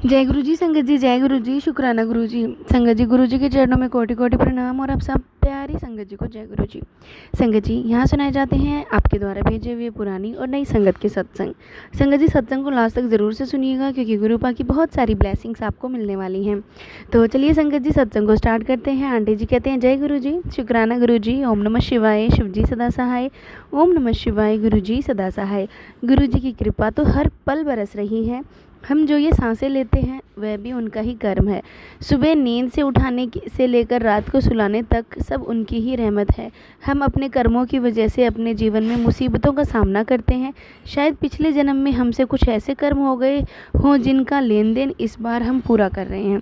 जय गुरु जी संगत जी, जय गुरु जी, शुक्राना गुरु जी। संगत जी, गुरु जी के चरणों में कोटि कोटि प्रणाम और आप सब प्यारी संगत जी को जय गुरु जी। संगत जी, यहाँ सुनाए जाते हैं आपके द्वारा भेजे हुए पुरानी और नई संगत के सत्संग। संगत जी, सत्संग को लास्ट तक ज़रूर से सुनिएगा क्योंकि गुरु पा की बहुत सारी ब्लेसिंग्स आपको मिलने वाली हैं। तो चलिए संगत जी, सत्संग को स्टार्ट करते हैं। आंटी जी कहते हैं जय गुरु जी, शुक्राना गुरु जी, ओम नमः शिवाय, शिव जी सदा सहाय, ओम नमः शिवाय, गुरु जी सदा सहाय। गुरु जी की कृपा तो हर पल बरस रही है। हम जो ये सांसें लेते हैं वह भी उनका ही कर्म है। सुबह नींद से उठाने से लेकर रात को सुलाने तक सब उनकी ही रहमत है। हम अपने कर्मों की वजह से अपने जीवन में मुसीबतों का सामना करते हैं। शायद पिछले जन्म में हमसे कुछ ऐसे कर्म हो गए हों जिनका लेन देन इस बार हम पूरा कर रहे हैं।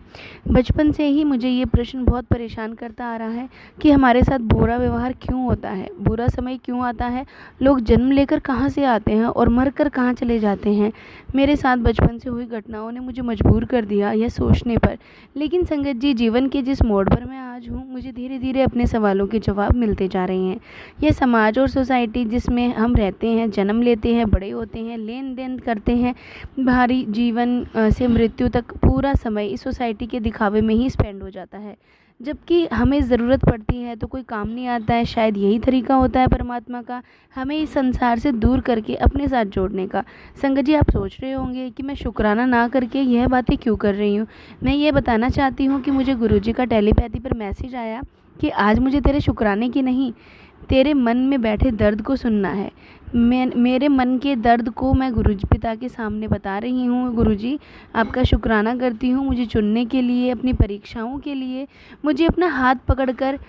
बचपन से ही मुझे ये प्रश्न बहुत परेशान करता आ रहा है कि हमारे साथ बुरा व्यवहार क्यों होता है, बुरा समय क्यों आता है, लोग जन्म लेकर कहाँ से आते हैं और मर कर कहाँ चले जाते हैं। मेरे साथ बचपन से हुई घटनाओं ने मुझे मजबूर कर दिया यह सोचने पर। लेकिन संगत जी, जीवन के जिस मोड़ पर मैं आज हूँ, मुझे धीरे धीरे अपने सवालों के जवाब मिलते जा रहे हैं। यह समाज और सोसाइटी जिसमें हम रहते हैं, जन्म लेते हैं, बड़े होते हैं, लेन देन करते हैं, भारी जीवन से मृत्यु तक पूरा समय इस सोसाइटी के दिखावे में ही स्पेंड हो जाता है। जबकि हमें ज़रूरत पड़ती है तो कोई काम नहीं आता है। शायद यही तरीका होता है परमात्मा का, हमें इस संसार से दूर करके अपने साथ जोड़ने का। संगत जी, आप सोच रहे होंगे कि मैं शुक्राना ना करके यह बातें क्यों कर रही हूँ। मैं ये बताना चाहती हूँ कि मुझे गुरुजी का टेलीपैथी पर मैसेज आया कि आज मुझे तेरे शुक्राने की नहीं, तेरे मन में बैठे दर्द को सुनना है। मेरे मन के दर्द को मैं गुरुजी पिता के सामने बता रही हूँ। गुरुजी, आपका शुक्राना करती हूँ मुझे चुनने के लिए, अपनी परीक्षाओं के लिए, मुझे अपना हाथ पकड़कर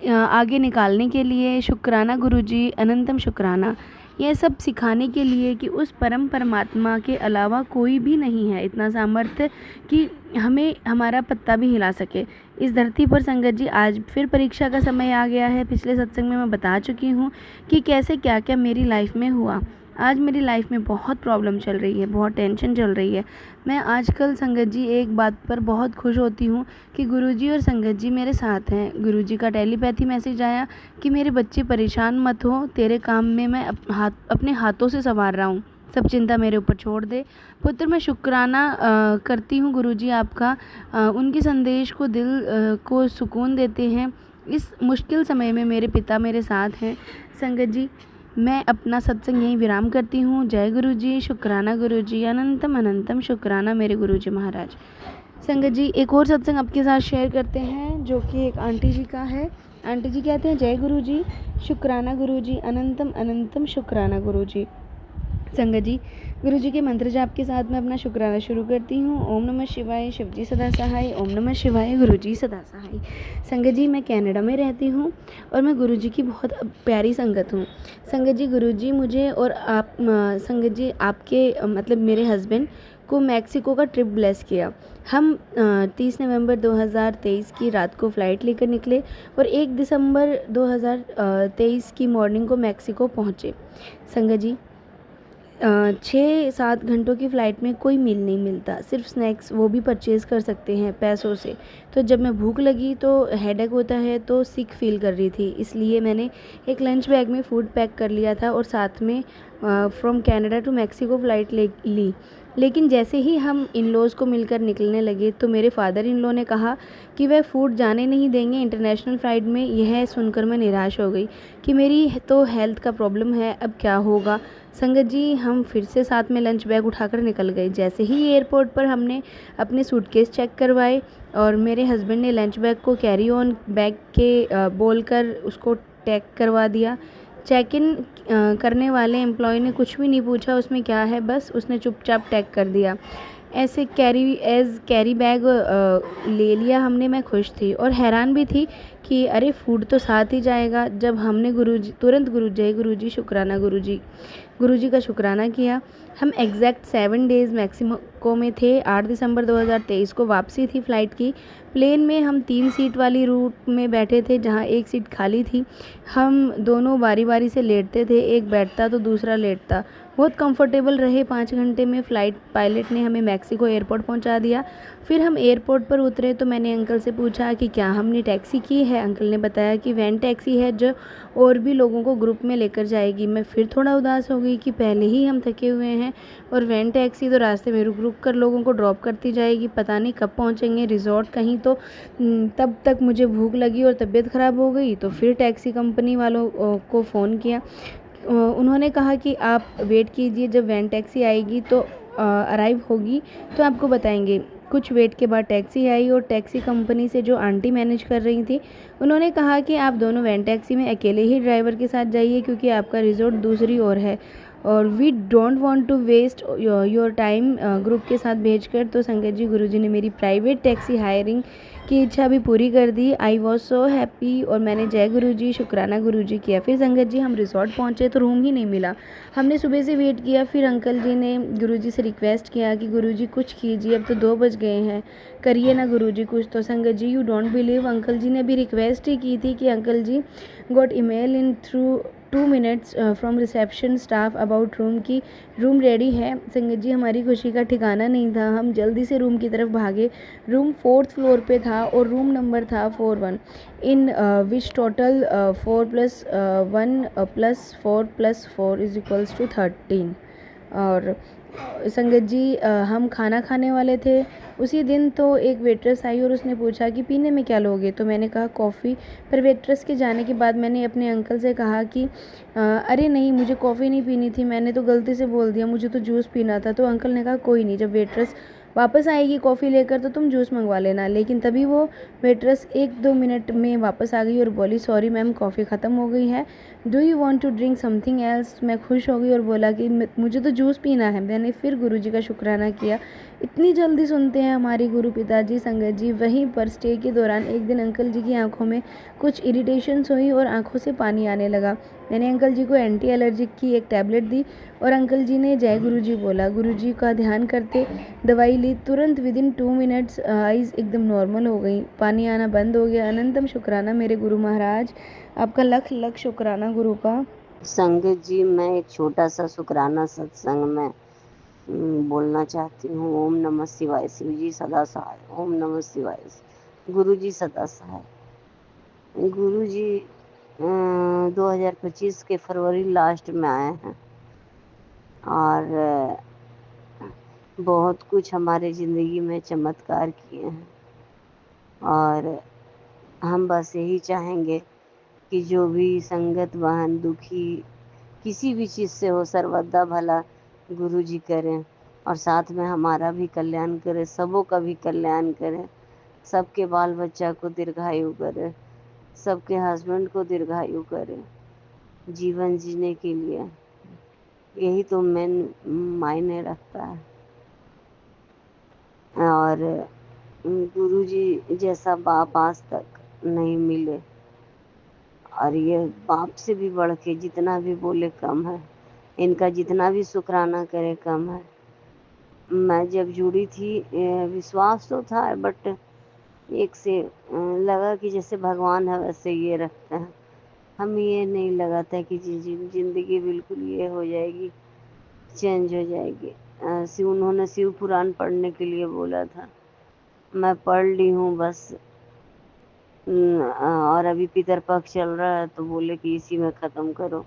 आगे निकालने के लिए। शुक्राना गुरुजी, अनंतम शुक्राना। यह सब सिखाने के लिए कि उस परम परमात्मा के अलावा कोई भी नहीं है इतना सामर्थ्य कि हमें हमारा पत्ता भी हिला सके इस धरती पर। संगत जी, आज फिर परीक्षा का समय आ गया है। पिछले सत्संग में मैं बता चुकी हूँ कि कैसे क्या क्या मेरी लाइफ में हुआ। आज मेरी लाइफ में बहुत प्रॉब्लम चल रही है, बहुत टेंशन चल रही है। मैं आजकल संगत जी एक बात पर बहुत खुश होती हूँ कि गुरुजी और संगत जी मेरे साथ हैं। गुरुजी का टेलीपैथी मैसेज आया कि मेरे बच्चे परेशान मत हो, तेरे काम में मैं अपने हाथों से संवार रहा हूँ, सब चिंता मेरे ऊपर छोड़ दे। पुत्र, मैं शुक्राना करती हूँ गुरुजी आपका। उनके संदेश को दिल को सुकून देते हैं। इस मुश्किल समय में मेरे पिता मेरे साथ हैं। संगत जी, मैं अपना सत्संग यहीं विराम करती हूँ। जय गुरु जी, शुक्राना गुरु जी, अनंतम अनंतम शुक्राना मेरे गुरु जी महाराज। संगत जी, एक और सत्संग आपके साथ शेयर करते हैं जो कि एक आंटी जी का है। आंटी जी कहते हैं जय गुरु जी, शुक्राना गुरु जी, अनंतम अनंतम शुक्राना गुरु जी। संगत जी, गुरु जी के मंत्र जाप के साथ मैं अपना शुक्राना शुरू करती हूँ। ओम नमः शिवाय, शिव जी सदा सहाय, ओम नमः शिवाय, गुरु जी सदा सहाय। संगत जी, मैं कनाडा में रहती हूँ और मैं गुरु जी की बहुत प्यारी संगत हूँ। संगत जी, गुरु जी मुझे और आप संगत जी आपके मतलब मेरे हस्बैंड को मैक्सिको का ट्रिप ब्लेस किया। हम 30 नवंबर 2023 की रात को फ़्लाइट लेकर निकले और 1 दिसंबर 2023 की मॉर्निंग को मैक्सिको पहुँचे। संगत जी, 6-7 घंटों की फ़्लाइट में कोई मील नहीं मिलता, सिर्फ स्नैक्स, वो भी परचेज़ कर सकते हैं पैसों से। तो जब मैं भूख लगी तो हेडेक होता है तो सिक फील कर रही थी, इसलिए मैंने एक लंच बैग में फ़ूड पैक कर लिया था और साथ में from Canada to Mexico flight ली। लेकिन जैसे ही हम इन लॉज़ को मिलकर निकलने लगे तो मेरे फादर इन लॉ ने कहा कि वह फ़ूड जाने नहीं देंगे इंटरनेशनल फ़्लाइट में। यह सुनकर मैं निराश हो गई कि मेरी तो हेल्थ का प्रॉब्लम है, अब क्या होगा। संगत जी, हम फिर से साथ में लंच बैग उठाकर निकल गए। जैसे ही एयरपोर्ट पर हमने अपने सूटकेस चेक करवाए और मेरे हस्बैंड ने लंच बैग को कैरी ऑन बैग के बोलकर उसको टैग करवा दिया। चेक इन करने वाले एम्प्लॉय ने कुछ भी नहीं पूछा उसमें क्या है, बस उसने चुपचाप टैग कर दिया। ऐसे कैरी बैग ले लिया हमने। मैं खुश थी और हैरान भी थी कि अरे फूड तो साथ ही जाएगा। जब हमने तुरंत जय गुरु जी, शुक्राना गुरु जी का शुक्राना किया। हम एग्जैक्ट 7 डेज़ मैक्सिको में थे। 8 दिसंबर 2023 को वापसी थी फ़्लाइट की। प्लेन में हम 3 सीट वाली रूट में बैठे थे जहाँ 1 सीट खाली थी। हम दोनों बारी बारी से लेटते थे, एक बैठता तो दूसरा लेटता। बहुत कंफर्टेबल रहे। 5 घंटे में फ़्लाइट पायलट ने हमें मैक्सिको एयरपोर्ट पहुंचा दिया। फिर हम एयरपोर्ट पर उतरे तो मैंने अंकल से पूछा कि क्या हमने टैक्सी की है। अंकल ने बताया कि वैन टैक्सी है जो और भी लोगों को ग्रुप में लेकर जाएगी। मैं फिर थोड़ा उदास हो गई। गई कि पहले ही हम थके हुए हैं और वैन टैक्सी तो रास्ते में रुक रुक कर लोगों को ड्रॉप करती जाएगी, पता नहीं कब पहुंचेंगे रिज़ॉर्ट कहीं। तो तब तक मुझे भूख लगी और तबीयत ख़राब हो गई, तो फिर टैक्सी कंपनी वालों को फ़ोन किया। उन्होंने कहा कि आप वेट कीजिए, जब वैन टैक्सी आएगी तो अराइव होगी तो आपको बताएंगे। कुछ वेट के बाद टैक्सी आई और टैक्सी कंपनी से जो आंटी मैनेज कर रही थी उन्होंने कहा कि आप दोनों वैन टैक्सी में अकेले ही ड्राइवर के साथ जाइए, क्योंकि आपका रिज़ॉर्ट दूसरी ओर है और we don't want to waste your time group के साथ भेजकर। तो संगत जी, गुरुजी ने मेरी प्राइवेट टैक्सी हायरिंग की इच्छा भी पूरी कर दी। आई वॉज सो हैप्पी और मैंने जय गुरुजी, शुक्राना गुरुजी किया। फिर संगत जी हम रिज़ॉर्ट पहुँचे तो रूम ही नहीं मिला। हमने सुबह से वेट किया, फिर अंकल जी ने गुरुजी से रिक्वेस्ट किया कि गुरुजी कुछ कीजिए, अब तो 2 बज गए हैं, करिए ना गुरुजी कुछ। तो संगत जी, यू डोंट बिलीव, अंकल जी ने भी रिक्वेस्ट ही की थी कि अंकल जी got email in through 2 minutes from reception staff about room की रूम रेडी है। संगत जी, हमारी खुशी का ठिकाना नहीं था। हम जल्दी से रूम की तरफ भागे। रूम 4th फ्लोर पे था और रूम नंबर था 41, इन विच टोटल 4 + 1 + 4 + 4 = 13। और संगत जी हम खाना खाने वाले थे उसी दिन। तो एक वेट्रेस आई और उसने पूछा कि पीने में क्या लोगे, तो मैंने कहा कॉफ़ी। पर वेट्रेस के जाने के बाद मैंने अपने अंकल से कहा कि अरे नहीं, मुझे कॉफ़ी नहीं पीनी थी, मैंने तो गलती से बोल दिया, मुझे तो जूस पीना था। तो अंकल ने कहा कोई नहीं, जब वेट्रेस वापस आएगी कॉफ़ी लेकर तो तुम जूस मंगवा लेना। लेकिन तभी वो वेट्रेस 1-2 मिनट में वापस आ गई और बोली सॉरी मैम, कॉफ़ी ख़त्म हो गई है, do you want to drink something else. मैं खुश हो गई और बोला कि मुझे तो जूस पीना है। मैंने फिर गुरुजी का शुक्राना किया। इतनी जल्दी सुनते हैं हमारे गुरु पिताजी। संगत जी, वहीं पर स्टे के दौरान एक दिन अंकल जी की आंखों में कुछ इरिटेशंस हुई और आंखों से पानी आने लगा। मैंने अंकल जी को एंटी एलर्जिक की एक टैबलेट दी और अंकल जी ने जय गुरुजी बोला। गुरुजी का ध्यान करते दवाई ली। तुरंत विदिन 2 मिनट्स आइज़ एकदम नॉर्मल हो गई, पानी आना बंद हो गया। अनंतम शुक्राना मेरे गुरु महाराज, आपका लख लख शुक्राना गुरु का। संगत जी, मैं एक छोटा सा शुक्राना सत्संग में बोलना चाहती हूँ। ओम नमः शिवाय। शिव जी सदा सहाय। ओम नमः शिवाय। गुरु जी सदा सहाय। गुरु जी 2025 के फरवरी लास्ट में आए हैं और बहुत कुछ हमारे ज़िंदगी में चमत्कार किए हैं और हम बस यही चाहेंगे कि जो भी संगत वाहन दुखी किसी भी चीज़ से हो, सर्वदा भला गुरु जी करें और साथ में हमारा भी कल्याण करें, सबों का भी कल्याण करें, सबके बाल बच्चा को दीर्घायु करें, सबके हस्बैंड को दीर्घायु करें। जीवन जीने के लिए यही तो मेन मायने रखता है। और गुरु जी जैसा बाप आज तक नहीं मिले और ये बाप से भी बढ़ के जितना भी बोले कम है, इनका जितना भी शुक्राना करे कम है। मैं जब जुड़ी थी विश्वास तो था, बट एक से लगा कि जैसे भगवान है वैसे ये रखते हैं। हम ये नहीं लगा था कि जिंदगी बिल्कुल ये हो जाएगी, चेंज हो जाएगी। उन्होंने शिव पुराण पढ़ने के लिए बोला था, मैं पढ़ ली हूँ बस। और अभी पितरपक्ष चल रहा है तो बोले कि इसी में ख़त्म करो।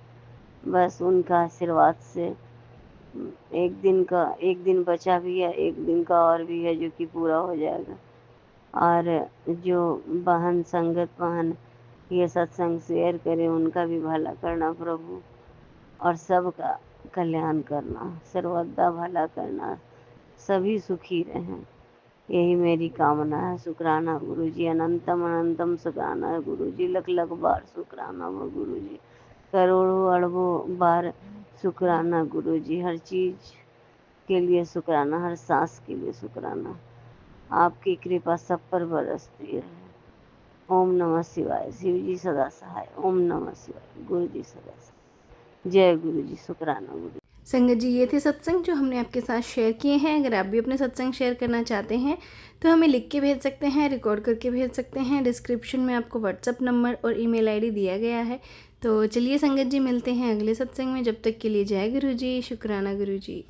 बस उनका आशीर्वाद से एक दिन बचा भी है, एक दिन का और भी है जो कि पूरा हो जाएगा। और जो बहन संगत बहन ये सत्संग शेयर करें उनका भी भला करना प्रभु, और सबका कल्याण करना, सर्वदा भला करना, सभी सुखी रहें, यही मेरी कामना है। शुक्राना गुरु जी, अनंतम अनंतम शुक्राना है गुरु जी, लख लख बार शुक्राना हो गुरु जी, करोड़ों अरबों बार शुक्राना गुरु जी। हर चीज़ के लिए शुक्राना, हर सांस के लिए शुक्राना। आपकी कृपा सब पर बरसती रहे। ओम नमः शिवाय। शिव जी सदा सहाय। ओम नमः शिवाय। गुरु जी सदा सहाय। जय गुरु जी। शुक्राना गुरु। संगत जी, ये थे सत्संग जो हमने आपके साथ शेयर किए हैं। अगर आप भी अपने सत्संग शेयर करना चाहते हैं तो हमें लिख के भेज सकते हैं, रिकॉर्ड करके भेज सकते हैं। डिस्क्रिप्शन में आपको व्हाट्सअप नंबर और ईमेल आईडी दिया गया है। तो चलिए संगत जी, मिलते हैं अगले सत्संग में। जब तक के लिए जय गुरु जी, शुक्राना गुरु जी।